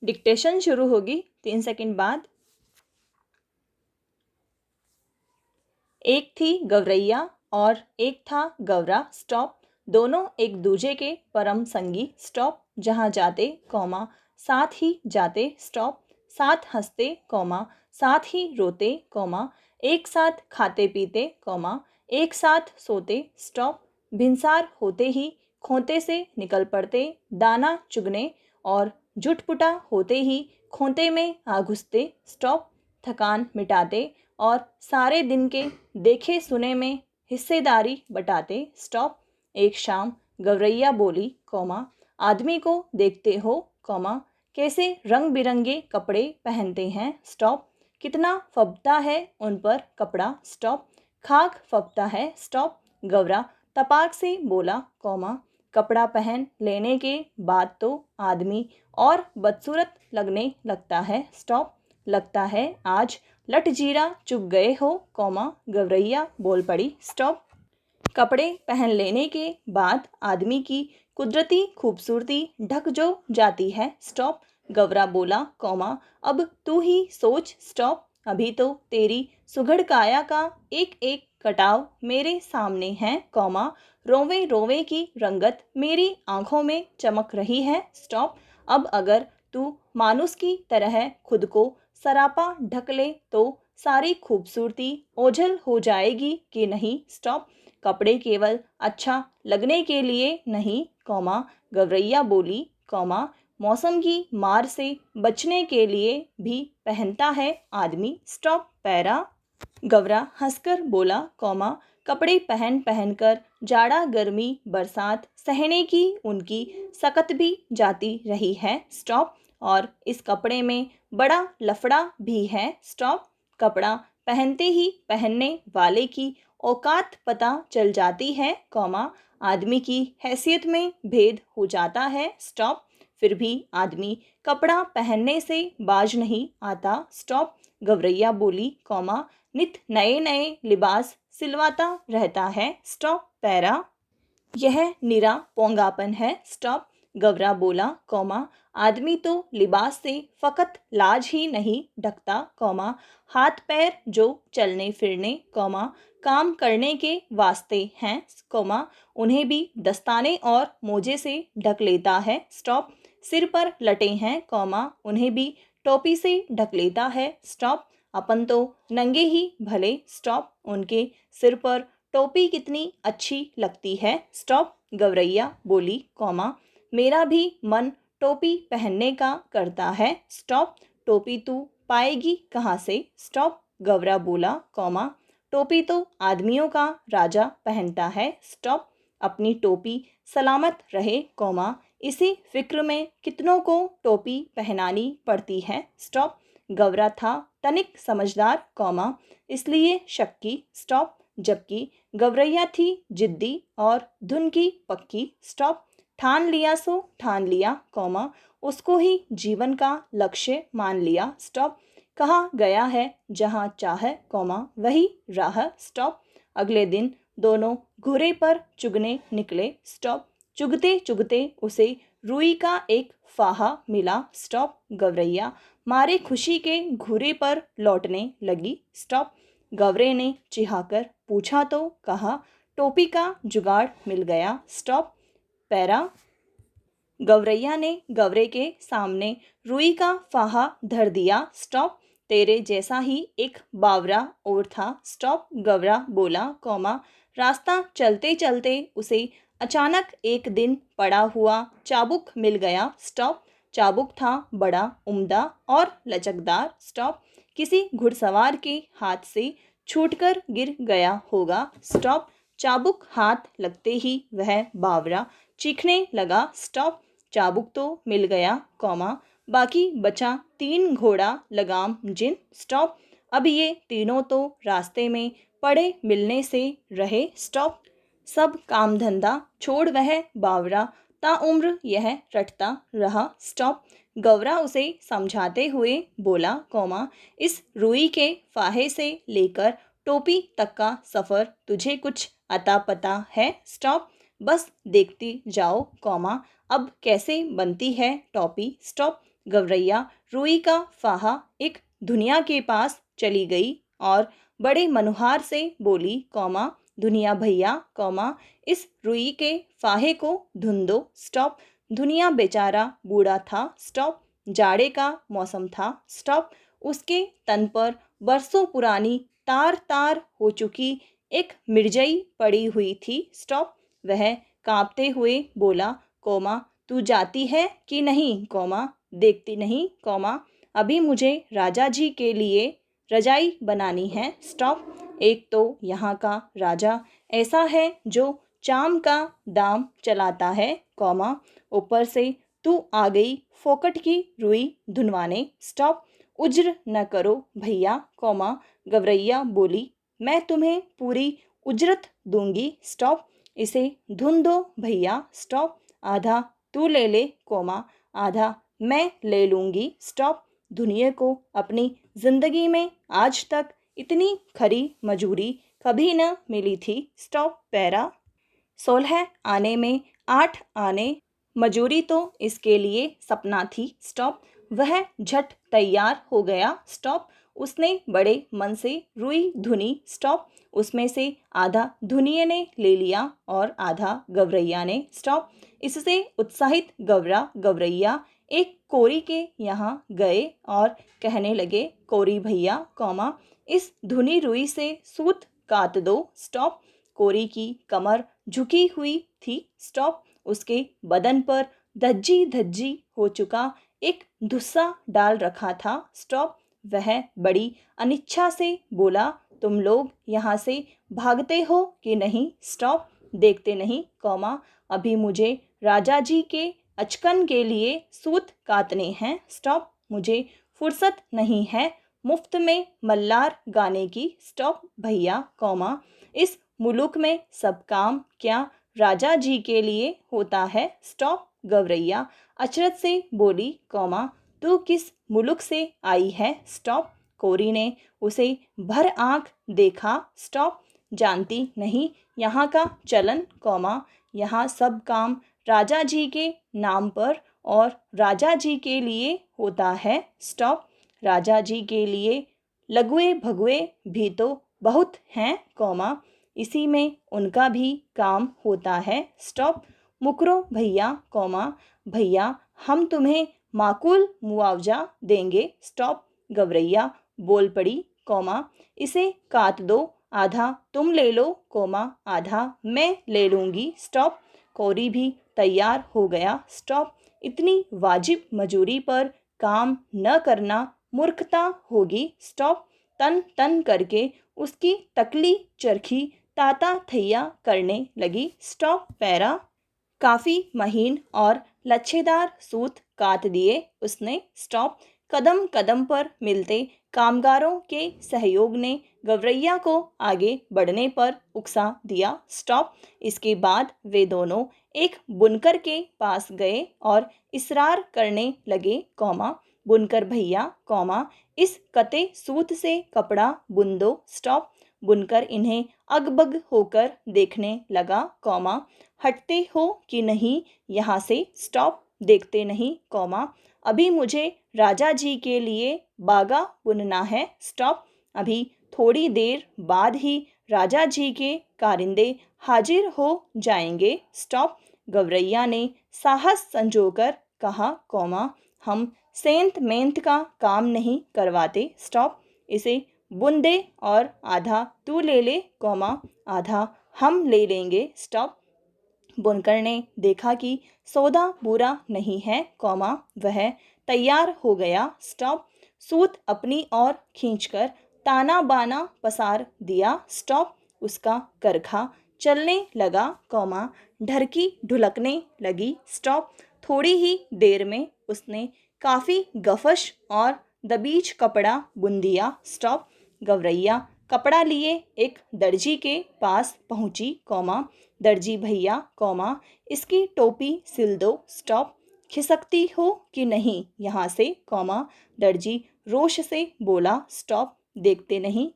Dictation शुरू होगी 3 second बाद। एक थी गौरैया और एक था गौरा, स्टॉप। दोनों एक दूजे के परम संगी, स्टॉप। जहाँ जाते कौमा साथ ही जाते, स्टॉप। साथ हंसते कौमा साथ ही रोते कौमा, एक साथ खाते पीते कौमा एक साथ सोते, स्टॉप। भिनसार होते ही खोते से निकल पड़ते, दाना चुगने और जुटपुटा होते ही खोते में आ घुसते, स्टॉप। थकान मिटाते और सारे दिन के देखे सुने में हिस्सेदारी बटाते, स्टॉप। एक शाम गौरैया बोली कौमा आदमी को देखते हो कौमा कैसे रंग बिरंगे कपड़े पहनते हैं, स्टॉप। कितना फबता है उन पर कपड़ा, स्टॉप। खाक फबता है, स्टॉप। गौरा तपाक से बोला कौमा कपड़ा पहन लेने के बाद तो आदमी और बदसूरत लगने लगता है, स्टॉप। लगता है आज लटजीरा चुग गए हो कौमा गौरैया बोल पड़ी, स्टॉप। कपड़े पहन लेने के बाद आदमी की कुदरती खूबसूरती ढक जो जाती है, स्टॉप। गौरा बोला कौमा अब तू ही सोच, स्टॉप। अभी तो तेरी सुघड़ काया का एक एक कटाव मेरे सामने है कौमा, रोवे रोवे की रंगत मेरी आंखों में चमक रही है, स्टॉप। अब अगर तू मानुस की तरह खुद को सरापा ढक ले तो सारी खूबसूरती ओझल हो जाएगी कि नहीं, स्टॉप। कपड़े केवल अच्छा लगने के लिए नहीं कौमा गौरैया बोली कौमा मौसम की मार से बचने के लिए भी पहनता है आदमी, स्टॉप। पैरा। गौरा हंसकर बोला कौमा कपड़े पहन पहन कर जाड़ा गर्मी बरसात सहने की उनकी सकत भी जाती रही है, स्टॉप। और इस कपड़े में बड़ा लफड़ा भी है, स्टॉप। कपड़ा पहनते ही पहनने वाले की औकात पता चल जाती है कौमा आदमी की हैसियत में भेद हो जाता है, स्टॉप। फिर भी आदमी कपड़ा पहनने से बाज नहीं आता, स्टॉप। गौरैया बोली कौमा नित नए नए लिबास सिलवाता रहता है, स्टॉप। पैरा। यह निरा पोंगापन है, स्टॉप। गौरा बोला कौमा आदमी तो लिबास से फकत लाज ही नहीं ढकता कौमा हाथ पैर जो चलने फिरने कौमा काम करने के वास्ते हैं कौमा उन्हें भी दस्ताने और मोजे से ढक लेता है, स्टॉप। सिर पर लटे हैं कौमा उन्हें भी टोपी से ढक लेता है, स्टॉप। अपन तो नंगे ही भले, स्टॉप। उनके सिर पर टोपी कितनी अच्छी लगती है, स्टॉप। गौरैया बोली कौमा मेरा भी मन टोपी पहनने का करता है, स्टॉप। टोपी तू पाएगी कहाँ से, स्टॉप। गौरा बोला कौमा टोपी तो आदमियों का राजा पहनता है, स्टॉप। अपनी टोपी सलामत रहे कौमा इसी फिक्र में कितनों को टोपी पहनानी पड़ती है, स्टॉप। गौरा था तनिक समझदार कौमा इसलिए शक्की, स्टॉप। जबकि गौरैया थी जिद्दी और धुन की पक्की, स्टॉप। ठान लिया सो ठान लिया कौमा उसको ही जीवन का लक्ष्य मान लिया, स्टॉप। कहा गया है जहाँ चाह कौमा वही राह, स्टॉप। अगले दिन दोनों घोड़े पर चुगने निकले, स्टॉप। चुगते चुगते उसे रुई का एक फाहा मिला, स्टॉप। गौरैया मारे खुशी के घोड़े पर लौटने लगी, स्टॉप। गौरे ने चिढ़ाकर पूछा तो कहा टोपी का जुगाड़ मिल गया, स्टॉप। पैरा। गौरैया ने गौरे के सामने रुई का फाहा धर दिया, स्टॉप। तेरे जैसा ही एक बावरा और था, स्टॉप। गौरा बोला कौमा रास्ता चलते चलते उसे अचानक एक दिन पड़ा हुआ चाबुक मिल गया, स्टॉप। चाबुक था बड़ा उम्दा और लचकदार, स्टॉप। किसी घुड़सवार के हाथ से छूटकर गिर गया होगा, स्टॉप। चाबुक हाथ लगते ही वह बावरा चीखने लगा, स्टॉप। चाबुक तो मिल गया कौमा बाकी बचा 3 घोड़ा लगाम जिन, स्टॉप। अब ये तीनों तो रास्ते में पड़े मिलने से रहे, स्टॉप। सब काम धंधा छोड़ वह बावरा ताउम्र यह रटता रहा, स्टॉप। गौरा उसे समझाते हुए बोला कौमा इस रुई के फाहे से लेकर टोपी तक का सफ़र तुझे कुछ अता पता है, स्टॉप। बस देखती जाओ कौमा अब कैसे बनती है टोपी, स्टॉप। गौरैया रुई का फाहा एक धुनिया के पास चली गई और बड़े मनुहार से बोली, दुनिया भैया, इस रुई के फाहे को धुन दो, स्टॉप। दुनिया बेचारा बूढ़ा था, स्टॉप। जाड़े का मौसम था, स्टॉप। उसके तन पर बरसों पुरानी तार तार हो चुकी एक मिर्जई पड़ी हुई थी, स्टॉप। वह कांपते हुए बोला, तू जाती है कि नहीं, देखती नहीं, अभी मुझे राजा जी के लिए रजाई बनानी है, स्टॉप। एक तो यहाँ का राजा ऐसा है जो चाम का दाम चलाता है, ऊपर से तू आ गई फोकट की रुई धुनवाने, स्टॉप। उज्र न करो भैया, गवरैया बोली, मैं तुम्हें पूरी उजरत दूंगी, स्टॉप। इसे धुन दो भैया, स्टॉप। आधा तू ले ले, आधा मैं ले लूंगी, स्टॉप। दुनिया को अपनी जिंदगी में आज तक इतनी खरी मजूरी कभी न मिली थी, स्टॉप। पैरा 16 आने में 8 आने मजूरी तो इसके लिए सपना थी, स्टॉप। वह झट तैयार हो गया, स्टॉप। उसने बड़े मन से रुई धुनी, स्टॉप। उसमें से आधा धुनिये ने ले लिया और आधा गवरैया ने, स्टॉप। इससे उत्साहित गवरैया एक कोरी के यहाँ गए और कहने लगे, कोरी भैया, इस धुनी रुई से सूत काट दो, स्टॉप। कोरी की कमर झुकी हुई थी, स्टॉप। उसके बदन पर धज्जी धज्जी हो चुका एक धुस्सा डाल रखा था, स्टॉप। वह बड़ी अनिच्छा से बोला, तुम लोग यहाँ से भागते हो कि नहीं, स्टॉप। देखते नहीं, अभी मुझे राजा जी के अचकन के लिए सूत काटने हैं, स्टॉप। मुझे फुर्सत नहीं है मुफ्त में मल्लार गाने की, स्टॉप भैया, इस मुल्क में सब काम क्या राजा जी के लिए होता है, स्टॉप। गवरैया अचरज से बोली, तू किस मुल्क से आई है, स्टॉप। कोरी ने उसे भर आंख देखा, स्टॉप। जानती नहीं यहाँ का चलन, यहाँ सब काम राजा जी के नाम पर और राजा जी के लिए होता है, स्टॉप। राजा जी के लिए लଗୁए भगुए भी तो बहुत हैं, इसी में उनका भी काम होता है, स्टॉप। मुकरो भैया, भैया हम तुम्हें माकूल मुआवजा देंगे, स्टॉप। गवरैया बोल पड़ी, इसे काट दो, आधा तुम ले लो, आधा मैं ले लूँगी, स्टॉप। कोरी भी तैयार हो गया, स्टॉप। इतनी वाजिब मजूरी पर काम न करना मूर्खता होगी, स्टॉप। तन तन करके उसकी तकली चरखी ताता थैया करने लगी, स्टॉप। पैरा काफ़ी महीन और लच्छेदार सूत काट दिए उसने, स्टॉप। कदम कदम पर मिलते कामगारों के सहयोग ने गवरैया को आगे बढ़ने पर उकसा दिया, स्टॉप। इसके बाद वे दोनों एक बुनकर के पास गए और इसरार करने लगे, बुनकर भैया, इस कते सूत से कपड़ा बुन दो, स्टॉप। बुनकर इन्हें अगबग होकर देखने लगा, हटते हो कि नहीं यहाँ से, स्टॉप। देखते नहीं, अभी मुझे राजा जी के लिए बागा बुनना है, स्टॉप। अभी थोड़ी देर बाद ही राजा जी के कारिंदे हाजिर हो जाएंगे, स्टॉप। गवरैया ने साहस संजोकर कहा, हम सेंत मेंत का काम नहीं करवाते, स्टॉप। इसे बुन दे और आधा तू ले ले, आधा हम ले लेंगे, स्टॉप। बुनकर ने देखा कि सौदा बुरा नहीं है, वह तैयार हो गया, स्टॉप। सूत अपनी ओर खींचकर ताना बाना पसार दिया, स्टॉप। उसका करखा चलने लगा, ढरकी ढुलकने लगी, स्टॉप। थोड़ी ही देर में उसने काफ़ी गफश और दबीज कपड़ा बुन दिया, स्टॉप। गवरैया कपड़ा लिए एक दर्जी के पास पहुंची, दर्जी भैया, इसकी टोपी सिल दो, स्टॉप। खिसकती हो कि नहीं यहाँ से, दर्जी रोष से बोला, स्टॉप। देखते नहीं,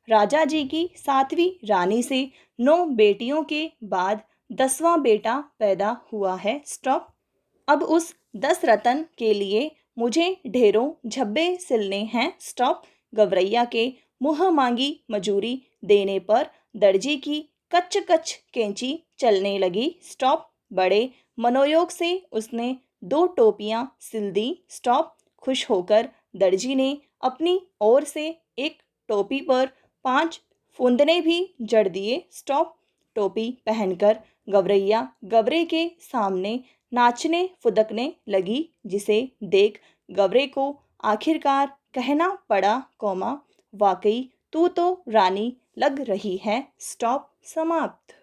राजा जी की 7वीं रानी से 9 बेटियों के बाद 10वां बेटा पैदा हुआ है, स्टॉप। अब उस 10 रतन के लिए मुझे ढेरों झब्बे सिलने हैं स्टॉप। गवरैया के मुँह मांगी मजूरी देने पर दर्जी की कच कच कैंची चलने लगी स्टॉप। बड़े मनोयोग से उसने 2 टोपियां सिल दी स्टॉप। खुश होकर दर्जी ने अपनी ओर से एक टोपी पर 5 फुंदने भी जड़ दिए स्टॉप। टोपी पहनकर गवरैया गवरे के सामने नाचने फुदकने लगी, जिसे देख गवरे को आखिरकार कहना पड़ा वाकई तू तो रानी लग रही है स्टॉप। समाप्त।